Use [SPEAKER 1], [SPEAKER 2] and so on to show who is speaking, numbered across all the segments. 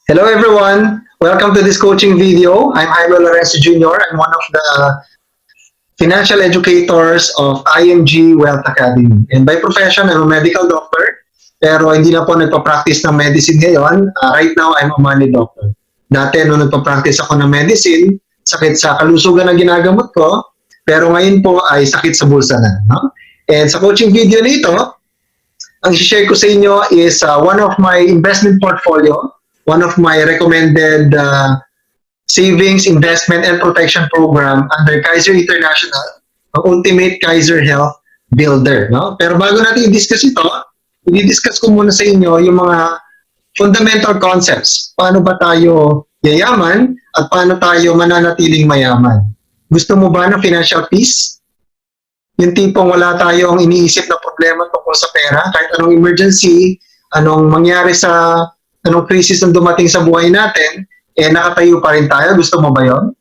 [SPEAKER 1] Hello everyone, welcome to this coaching video. I'm Jaime Lorenzo Jr. I'm one of the financial educators of IMG Wealth Academy. And by profession, I'm a medical doctor, pero hindi na po nagpa-practice ng medicine ngayon. Right now, I'm a money doctor. Dati, nung nagpa-practice ako ng medicine, sakit sa kalusugan ang ginagamot ko, pero ngayon po ay sakit sa bulsa na. No? And sa coaching video nito, ang share ko sa inyo is one of my investment portfolio, one of my recommended savings, investment, and protection program under Kaiser International, ang Ultimate Kaiser Health Builder. No? Pero bago natin i-discuss ito, i-discuss ko muna sa inyo yung mga fundamental concepts. Paano ba tayo yayaman at paano tayo mananatiling mayaman? Gusto mo ba ng financial peace? Yung tipong wala tayong iniisip na problema tungkol sa pera, kahit anong emergency, anong mangyari sa anong crisis ang dumating sa buhay natin, nakatayo pa rin tayo. Gusto mo ba yon?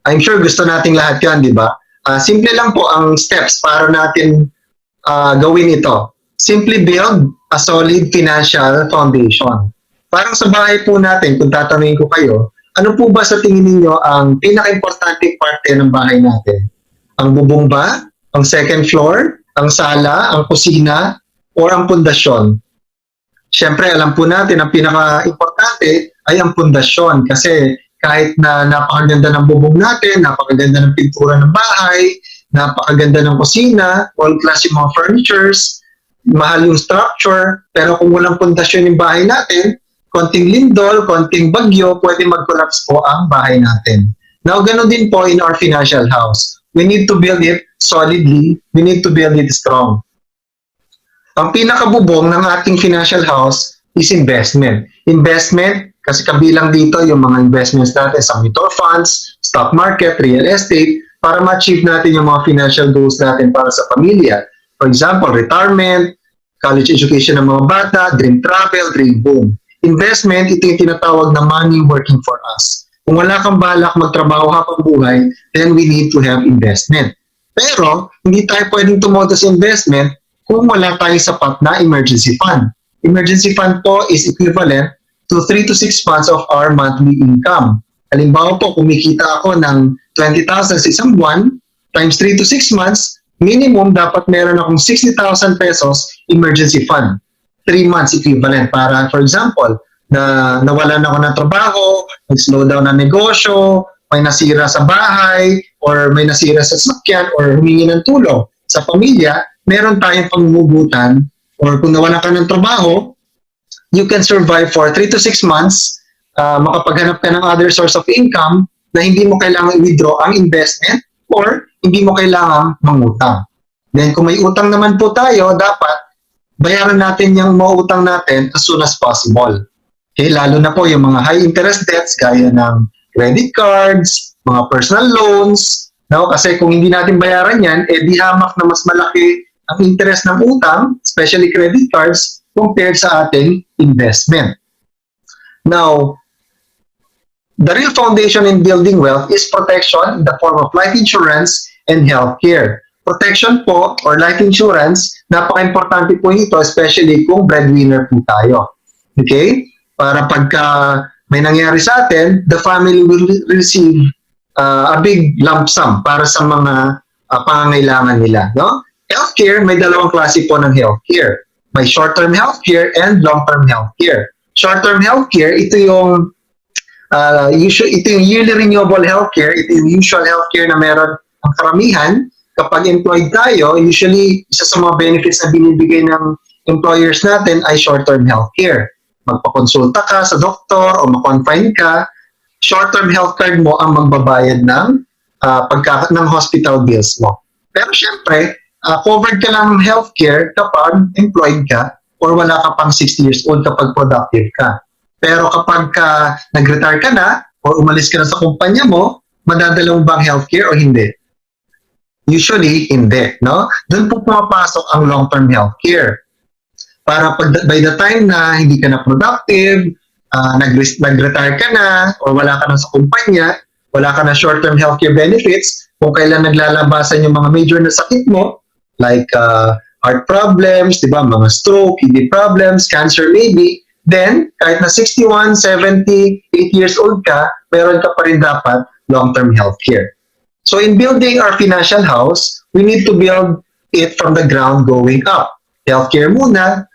[SPEAKER 1] I'm sure gusto nating lahat yan, di ba? Simple lang po ang steps para natin gawin ito. Simply build a solid financial foundation. Parang sa bahay po natin, kung tatanungin ko kayo, ano po ba sa tingin ninyo ang pinaka-importante parte ng bahay natin? Ang bubong ba? Ang second floor? Ang sala? Ang kusina? Or ang pundasyon? Siyempre, alam po natin, ang pinaka-importante ay ang pundasyon kasi kahit na napakaganda ng bubong natin, napakaganda ng pintura ng bahay, napakaganda ng kusina, all-class yung mga furnitures, mahal yung structure, pero kung walang pundasyon yung bahay natin, konting lindol, konting bagyo, pwede mag-collapse po ang bahay natin. Now, ganun din po in our financial house. We need to build it solidly. We need to build it strong. Ang pinakabubong ng ating financial house is investment. Investment, kasi kabilang dito yung mga investments natin sa mutual funds, stock market, real estate, para ma-achieve natin yung mga financial goals natin para sa pamilya. For example, retirement, college education ng mga bata, dream travel, dream home. Investment, ito yung tinatawag na money working for us. Kung wala kang balak magtrabaho habang buhay, then we need to have investment. Pero, hindi tayo pwedeng tumodo sa investment kung wala tayong sapat na emergency fund. Emergency fund po is equivalent to 3 to 6 months of our monthly income. Halimbawa po, kumikita ako ng 20,000 sa isang buwan, times 3 to 6 months, minimum dapat meron akong 60,000 pesos emergency fund. 3 months equivalent para, for example, na nawalan ako ng trabaho, nag-slow down na negosyo, may nasira sa bahay, or may nasira sa sasakyan, or humingi ng tulong sa pamilya, meron tayong panghugutan, or kung nawalan ka ng trabaho, you can survive for 3 to 6 months, makapaghanap ka ng other source of income na hindi mo kailangan i-withdraw ang investment or hindi mo kailangan mangutang. Then kung may utang naman po tayo, dapat bayaran natin yung mga utang natin as soon as possible. Okay, lalo na po yung mga high interest debts gaya ng credit cards, mga personal loans, no? Kasi kung hindi natin bayaran yan, di hamak na mas malaki ang interest ng utang, especially credit cards, compared sa ating investment. Now, the real foundation in building wealth is protection in the form of life insurance and healthcare. Protection po, or life insurance, napaka-importante po ito, especially kung breadwinner po tayo. Okay? Para pagka may nangyari sa atin, the family will receive a big lump sum para sa mga pangangailangan nila. No? Healthcare, may dalawang klase po ng healthcare. May short-term healthcare and long-term healthcare. Short-term healthcare, ito yung yearly renewable healthcare, ito yung usual healthcare na meron ang karamihan. Kapag employed tayo, usually isa sa mga benefits na binibigay ng employers natin ay short-term healthcare. Magpakonsulta ka sa doktor o ma-confine ka, short-term health card mo ang magbabayad ng ng hospital bills mo. Pero syempre, covered ka lang ng healthcare kapag employed ka or wala ka pang 60 years old kapag productive ka. Pero kapag nag-retire ka na or umalis ka na sa kumpanya mo, madadala mo bang healthcare o hindi? Usually, hindi. No? Doon po pumapasok ang long-term healthcare. Para by the time na hindi ka na productive, nag-retire ka na, or wala ka na sa kumpanya, wala ka na short-term healthcare benefits, kung kailan naglalabasan yung mga major na sakit mo, like heart problems, di ba, mga stroke, kidney problems, cancer maybe, then kahit na 61, 70, 8 years old ka, meron ka pa rin dapat long-term healthcare. So in building our financial house, we need to build it from the ground going up. Healthcare muna,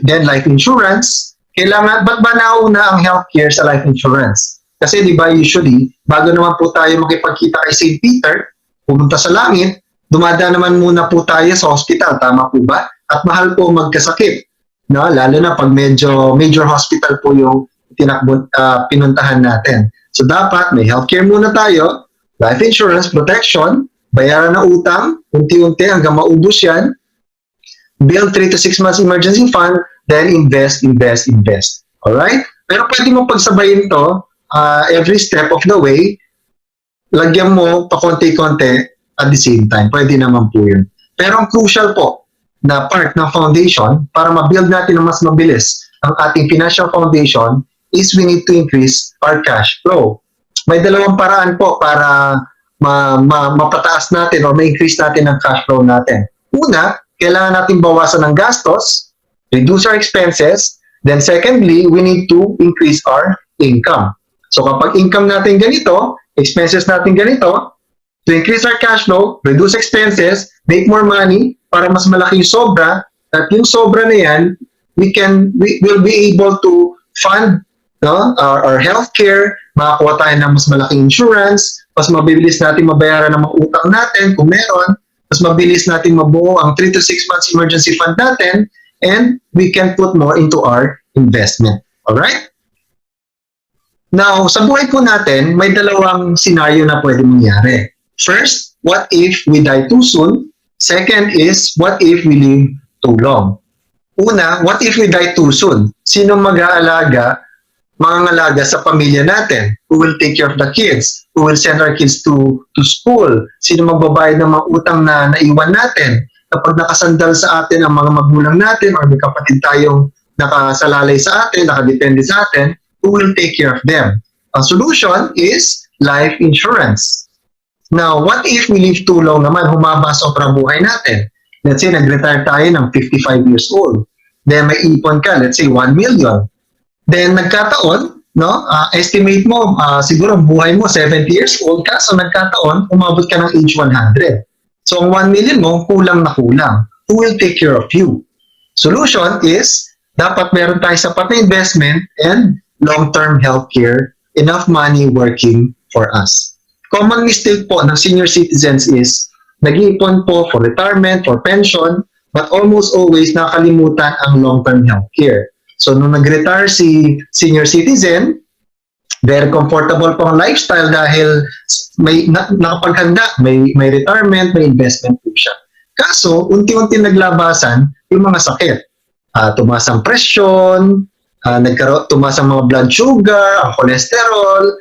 [SPEAKER 1] then life insurance. Kailangan, ba't ba nauna ang healthcare sa life insurance? Kasi di ba usually, bago naman po tayo makipagkita kay St. Peter, pumunta sa langit, dumadaan naman muna po tayo sa hospital, tama po ba? At mahal po magkasakit, no? Lalo na pag major hospital po yung pinuntahan natin. So dapat may healthcare muna tayo, life insurance, protection, bayaran na utang, unti-unti hanggang maubos yan, build 3 to 6 months emergency fund, then invest. Alright? Pero pwede mo pagsabayin to every step of the way, lagyan mo pa konti-konti at the same time. Pwede naman po yun. Pero ang crucial po na part ng foundation para ma-build natin ng mas mabilis ang ating financial foundation is we need to increase our cash flow. May dalawang paraan po para mapataas natin o ma-increase natin ang cash flow natin. Una, kailangan natin bawasan ng gastos, reduce our expenses, then secondly, we need to increase our income. So kapag income natin ganito, expenses natin ganito, to increase our cash flow, reduce expenses, make more money, para mas malaki yung sobra, at yung sobra na yan, we will be able to fund our healthcare, makakuha tayo ng mas malaking insurance, mas mabilis natin mabayaran ng mga utang natin kung meron, mas mabilis natin mabuo ang 3 to 6 months emergency fund natin, and we can put more into our investment. Alright? Now, sa buhay po natin, may dalawang scenario na pwede mangyari. First, what if we die too soon? Second is, what if we live too long? Una, what if we die too soon? Sino mag-aalaga, mangangalaga sa pamilya natin? Who will take care of the kids? Who will send our kids to school? Sino magbabayad ng mga utang na naiwan natin? Kapag nakasandal sa atin ang mga magulang natin or may kapatid tayong nakasalalay sa atin, nakadepende sa atin, who will take care of them? Ang solution is life insurance. Now, what if we live too long naman, humaba sobrang buhay natin? Let's say, nag-retire tayo ng 55 years old. Then, may ipon ka, let's say, 1 million. Then, nagkataon, estimate mo, siguro buhay mo, 70 years old ka, so nagkataon, umabot ka ng age 100. So, ang 1 million mo, kulang na kulang. Who will take care of you? Solution is, dapat meron tayo sapat na investment and long-term healthcare, enough money working for us. Common mistake po ng senior citizens is nag-iipon po for retirement, for pension, but almost always nakalimutan ang long-term healthcare. So, nung nag-retire si senior citizen, very comfortable po ang lifestyle dahil may nakapaghanda, may retirement, may investment po siya. Kaso, unti-unti naglabasan yung mga sakit. Tumaas ang presyon, tumaas ang mga blood sugar, ang cholesterol,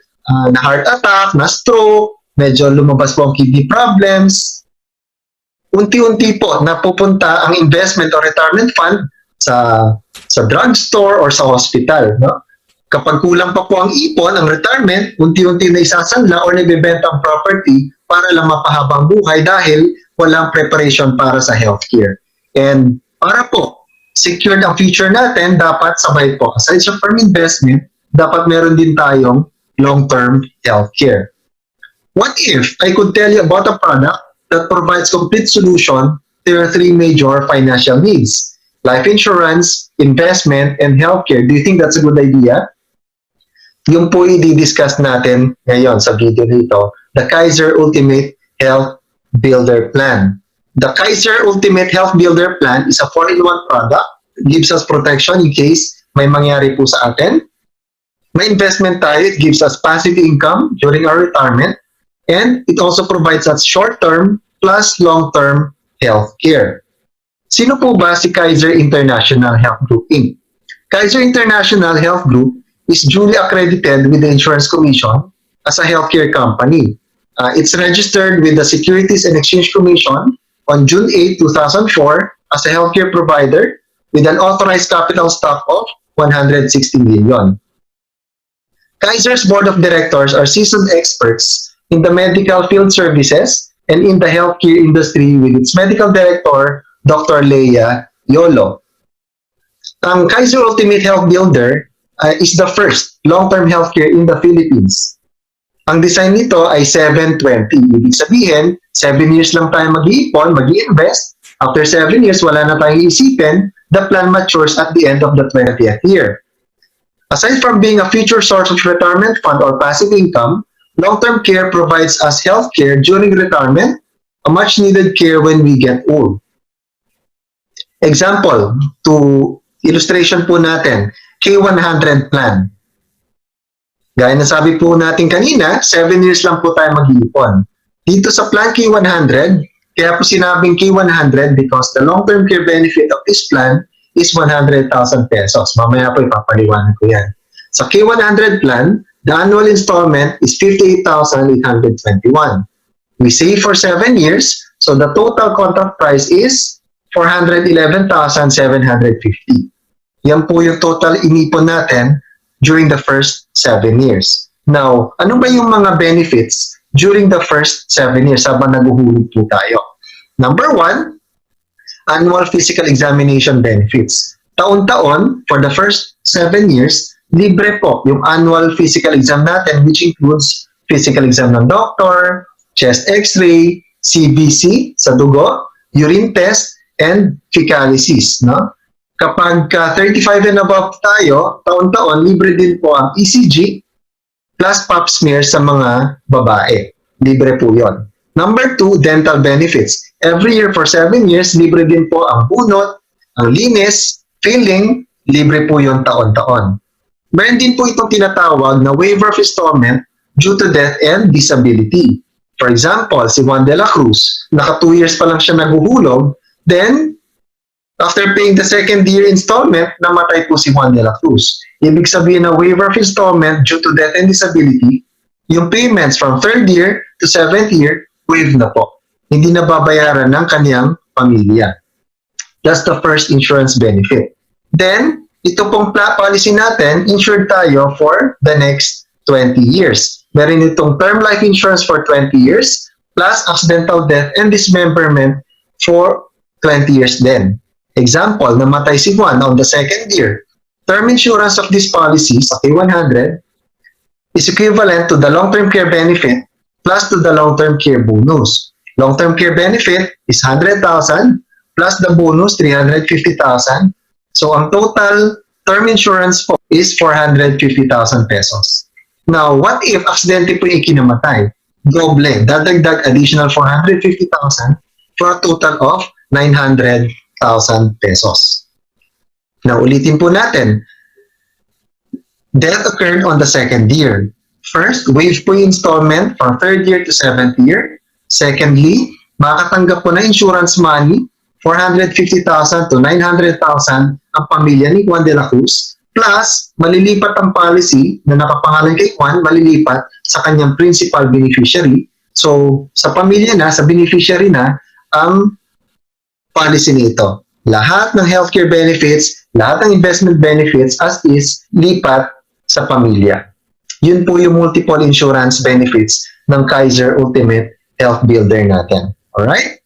[SPEAKER 1] na heart attack, na stroke, medyo lumabas po ang kidney problems. Unti-unti po napupunta ang investment or retirement fund sa drugstore or sa hospital. No? Kapag kulang pa po ang ipon, ang retirement, unti-unti na isasanla or nabibenta ang property para lang mapahabang buhay dahil walang preparation para sa healthcare. And para po secured ang future natin, dapat sabay po. Aside sa firm investment, dapat meron din tayong long-term healthcare. What if I could tell you about a product that provides complete solution to your 3 major financial needs? Life insurance, investment, and healthcare. Do you think that's a good idea? Yung po i-discuss natin ngayon sa video nito, the Kaiser Ultimate Health Builder Plan. The Kaiser Ultimate Health Builder Plan is a 4-in-1 product. It gives us protection in case may mangyari po sa atin. May investment tayo. It gives us passive income during our retirement. And it also provides us short-term plus long-term health care. Sino po ba si Kaiser International Health Group Inc.? Kaiser International Health Group is duly accredited with the Insurance Commission as a healthcare company. It's registered with the Securities and Exchange Commission on June 8, 2004 as a healthcare provider with an authorized capital stock of 160 million. Kaiser's board of directors are seasoned experts in the medical field services and in the healthcare industry with its medical director, Dr. Leia Yolo. Ang Kaiser Ultimate Health Builder is the first long-term healthcare in the Philippines. Ang design nito ay 7-20. Ibig sabihin, 7 years lang tayo mag-iipon, mag-i-invest. After 7 years, wala na tayong isipin. The plan matures at the end of the 20th year. Aside from being a future source of retirement fund or passive income, long-term care provides us healthcare during retirement, a much-needed care when we get old. Example, to illustration po natin, K100 plan. Gaya na sabi po natin kanina, 7 years lang po tayo mag-iipon. Dito sa plan K100, kaya po sinabing K100 because the long-term care benefit of this plan is 100,000 pesos. Mamaya po ipapaliwanag ko yan. Sa K100 plan, the annual installment is 58,821. We save for 7 years, so the total contract price is 411,750. Yan po yung total inipon natin during the first 7 years. Now, ano ba yung mga benefits during the first 7 years habang naguhulog po tayo? Number 1, annual physical examination benefits. Taon-taon, for the first 7 years, libre po yung annual physical exam natin, which includes physical exam ng doctor, chest x-ray, CBC sa dugo, urine test, and fecalysis. No? Kapag 35 and above tayo, taon-taon, libre din po ang ECG plus pap smear sa mga babae. Libre po yon. Number 2, dental benefits. Every year for 7 years, libre din po ang bunot, ang linis, filling, libre po yon taon-taon. Meron din po itong tinatawag na waiver of installment due to death and disability. For example, si Juan de la Cruz, naka 2 years pa lang siya naguhulog, then after paying the second year installment, namatay po si Juan de la Cruz. Ibig sabihin na waiver of installment due to death and disability, yung payments from 3rd year to 7th year, waive na po. Hindi na babayaran ng kanyang pamilya. That's the first insurance benefit. Then, ito pong policy natin, insured tayo for the next 20 years. Meron itong term life insurance for 20 years, plus accidental death and dismemberment for 20 years din. Example, namatay si Juan on the 2nd year. Term insurance of this policy sa K100 is equivalent to the long-term care benefit plus to the long-term care bonus. Long-term care benefit is 100,000 plus the bonus 350,000. So ang total term insurance po is 450,000 pesos. Now, what if aksidente po yung ikinamatay? Doble, dadagdag additional 450,000 for a total of 900,000 pesos. Now, ulitin po natin. Death occurred on the 2nd year. First, waive po yung installment from 3rd year to 7th year. Secondly, makatanggap po na insurance money, 450,000 to 900,000 ang pamilya ni Juan de la Cruz, plus malilipat ang policy na nakapangalan kay Juan, malilipat sa kanyang principal beneficiary. So, sa pamilya na, sa beneficiary na, ang policy nito. Lahat ng healthcare benefits, lahat ng investment benefits as is, lipat sa pamilya. Yun po yung multiple insurance benefits ng Kaiser Ultimate Health Builder natin. Alright?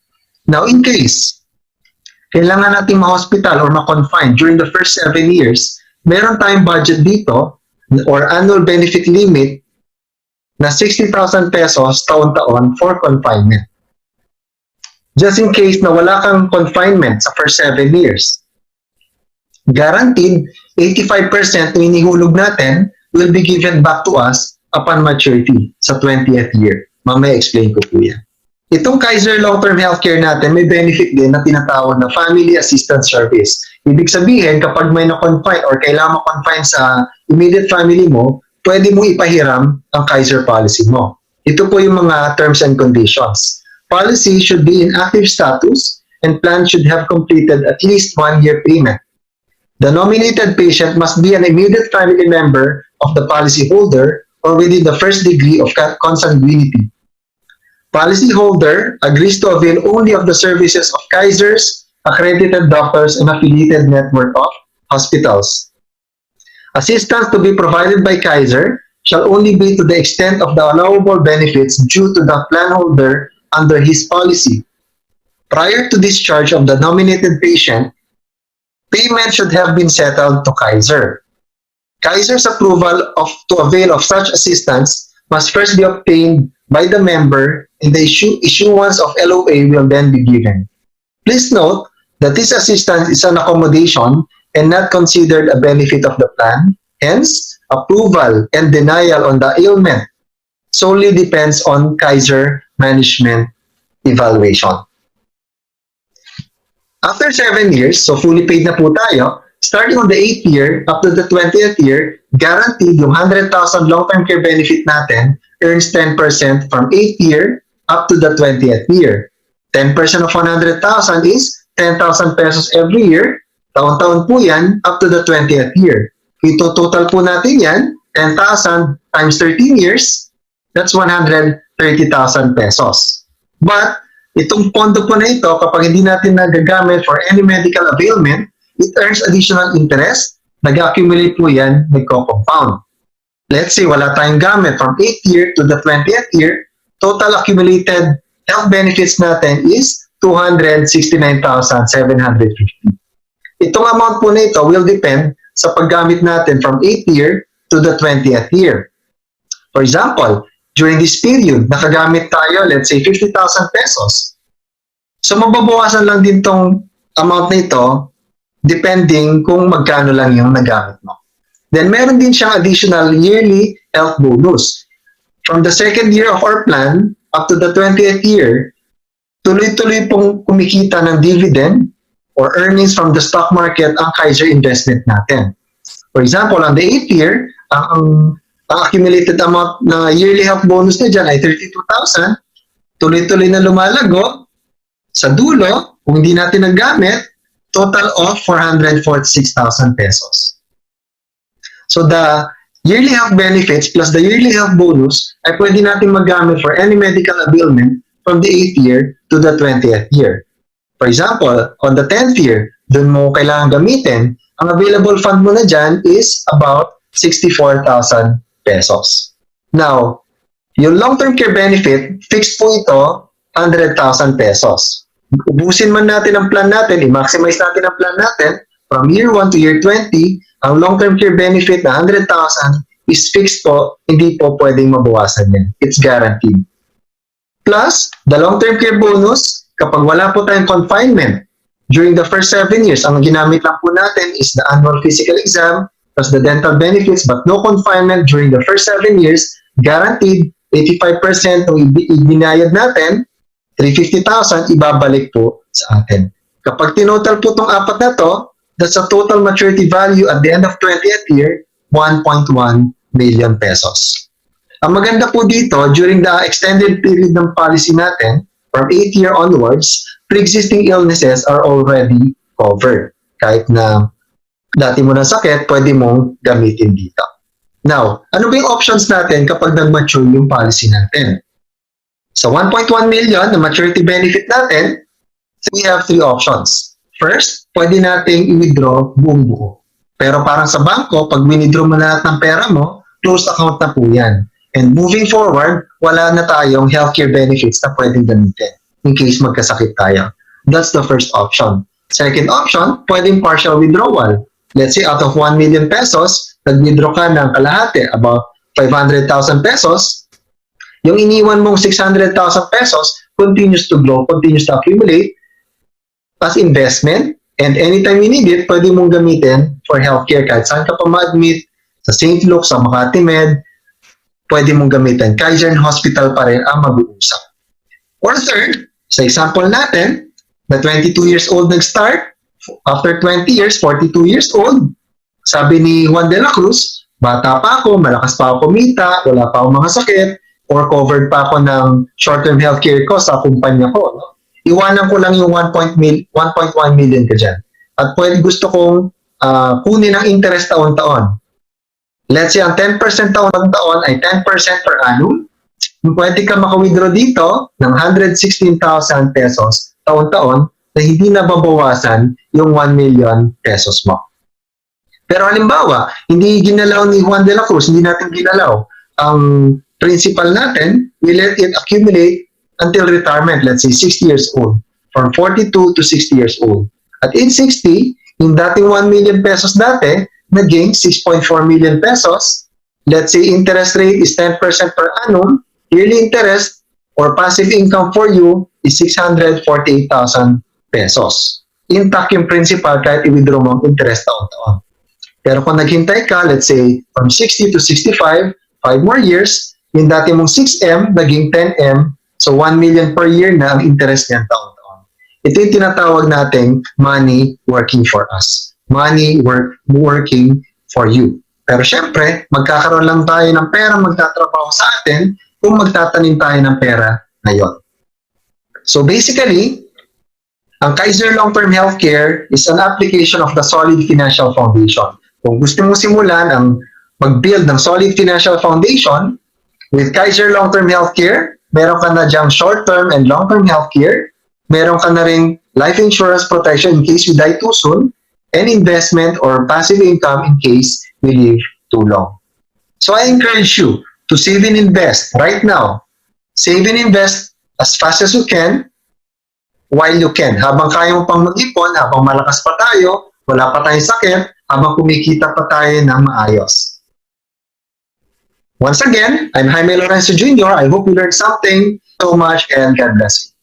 [SPEAKER 1] Now, in case kailangan nating ma-hospital or ma-confine during the first 7 years, meron tayong budget dito or annual benefit limit na 60,000 pesos taon-taon for confinement. Just in case na wala kang confinement sa first 7 years, guaranteed 85% ng inihulog natin will be given back to us upon maturity sa 20th year. Mamaya explain ko po yan. Itong Kaiser Long-Term Healthcare natin, may benefit din na tinatawag na Family Assistance Service. Ibig sabihin, kapag may na-confine or kailangan ma-confine sa immediate family mo, pwede mo ipahiram ang Kaiser policy mo. Ito po yung mga terms and conditions. Policy should be in active status and plan should have completed at least 1 year payment. The nominated patient must be an immediate family member of the policyholder or within the first degree of consanguinity. Policyholder agrees to avail only of the services of Kaiser's accredited doctors and affiliated network of hospitals. Assistance to be provided by Kaiser shall only be to the extent of the allowable benefits due to the plan holder under his policy. Prior to discharge of the nominated patient, payment should have been settled to Kaiser. Kaiser's approval to avail of such assistance must first be obtained by the member, and the issuance of LOA will then be given. Please note that this assistance is an accommodation and not considered a benefit of the plan. Hence, approval and denial on the ailment solely depends on Kaiser management evaluation. After 7 years, so fully paid na po tayo, starting on the 8th year up to the 20th year, guaranteed yung 100,000 long-term care benefit natin earns 10% from 8th year up to the 20th year. 10% of 100,000 is 10,000 pesos every year. Taon-taon po yan up to the 20th year. Ito total po natin yan, 10,000 times 13 years, that's 130,000 pesos. But itong pondo po na ito, kapag hindi natin nagagamit for any medical availment, it earns additional interest. Nag-accumulate po yan, nagko-compound. Let's say wala tayong gamit from 8th year to the 20th year, total accumulated health benefits natin is 269,750. Itong amount po na ito will depend sa paggamit natin from 8th year to the 20th year. For example, during this period, nakagamit tayo, let's say, 50,000 pesos. So, mababawasan lang din tong amount na ito depending kung magkano lang yung nagamit mo. Then, meron din siyang additional yearly health bonus. From the 2nd year of our plan up to the 20th year, tuloy-tuloy pong kumikita ng dividend or earnings from the stock market ang Kaiser investment natin. For example, on the 8th year, ang accumulated amount na yearly health bonus na dyan ay 32,000. Tuloy-tuloy na lumalago. Sa dulo, kung hindi natin nagamit, total of 446,000 pesos. So the yearly health benefits plus the yearly health bonus ay pwede natin magamit for any medical availment from the 8th year to the 20th year. For example, on the 10th year, doon mo kailangan gamitin, ang available fund mo na dyan is about 64,000 pesos. Now, yung long-term care benefit, fixed po ito, 100,000 pesos. Ubusin man natin ang plan natin, i-maximize natin ang plan natin, from year 1 to year 20, ang long-term care benefit na 100,000 is fixed po, hindi po pwedeng mabawasan yan. It's guaranteed. Plus, the long-term care bonus, kapag wala po tayong confinement, during the first 7 years, ang ginamit lang po natin is the annual physical exam plus the dental benefits, but no confinement during the first 7 years, guaranteed 85% ng ibinayad natin, 350,000, ibabalik po sa atin. Kapag tinotal po itong apat na to, that's a total maturity value at the end of 20th year, 1.1 million pesos. Ang maganda po dito, during the extended period ng policy natin, from 8th year onwards, pre-existing illnesses are already covered. Kahit na dati mo ng sakit, pwede mong gamitin dito. Now, ano ba yung options natin kapag nag-mature yung policy natin? So, 1.1 million na maturity benefit natin, so we have 3 options. First, pwede nating i-withdraw buong buo. Pero parang sa bangko, pag withdraw mo lahat ng pera mo, closed account na po yan. And moving forward, wala na tayong healthcare benefits na pwedeng gamitin in case magkasakit tayo. That's the first option. Second option, pwedeng partial withdrawal. Let's say out of 1 million pesos, nag-withdraw ka ng kalahati, about 500,000 pesos. Yung iniwan mong 600,000 pesos continues to grow, continues to accumulate as investment. And anytime you need it, pwede mong gamitin for healthcare. Kahit saan ka pa ma-admit, sa St. Luke's, sa Makati Med, pwede mong gamitin. Kaiser Hospital pa rin ang mag-uusap. Or third, sa example natin, na 22 years old nag-start, after 20 years, 42 years old, sabi ni Juan de la Cruz, bata pa ako, malakas pa ako kumita, wala pa akong mga sakit, or covered pa ako ng short-term healthcare ko sa kumpanya ko. No? Iwanan ko lang yung 1.1 million ka dyan. At pwede gusto kong kunin ang interest taon-taon. Let's say, ang 10% taon-taon ay 10% per annum. Pwede ka maka-withdraw dito ng 116,000 pesos taon-taon na hindi nababawasan yung 1 million pesos mo. Pero halimbawa, hindi ginalaw ni Juan de la Cruz, hindi natin ginalaw. Ang principal natin, we let it accumulate until retirement, let's say 60 years old. From 42 to 60 years old. At age 60, Yung dating 1 million pesos dati, naging 6.4 million pesos. Let's say interest rate is 10% per annum, yearly interest or passive income for you is 648,000 pesos. Intact yung principal kahit i-withdraw mo ang interest taon-taon. Pero kung naghintay ka, let's say, from 60 to 65, 5 more years, yung dati mong 6M, naging 10M, so 1 million per year na ang interest niyan taon-taon. Ito yung tinatawag nating money working for us. Money working for you. Pero syempre, magkakaroon lang tayo ng pera magtatrabaho sa atin kung magtatanim tayo ng pera ngayon. So basically, ang Kaiser Long-Term Healthcare is an application of the solid financial foundation. Kung gusto mo simulan ang mag-build ng solid financial foundation, with Kaiser Long-Term Healthcare, meron ka na diyang short-term and long-term healthcare, meron ka na rin life insurance protection in case you die too soon, and investment or passive income in case we live too long. So I encourage you to save and invest right now. Save and invest as fast as you can, while you can. Habang kaya mo pang mag-ipon, habang malakas pa tayo, wala pa tayong sakit, habang kumikita pa tayo ng maayos. Once again, I'm Jaime Lorenzo Jr. I hope you learned something so much and God bless you.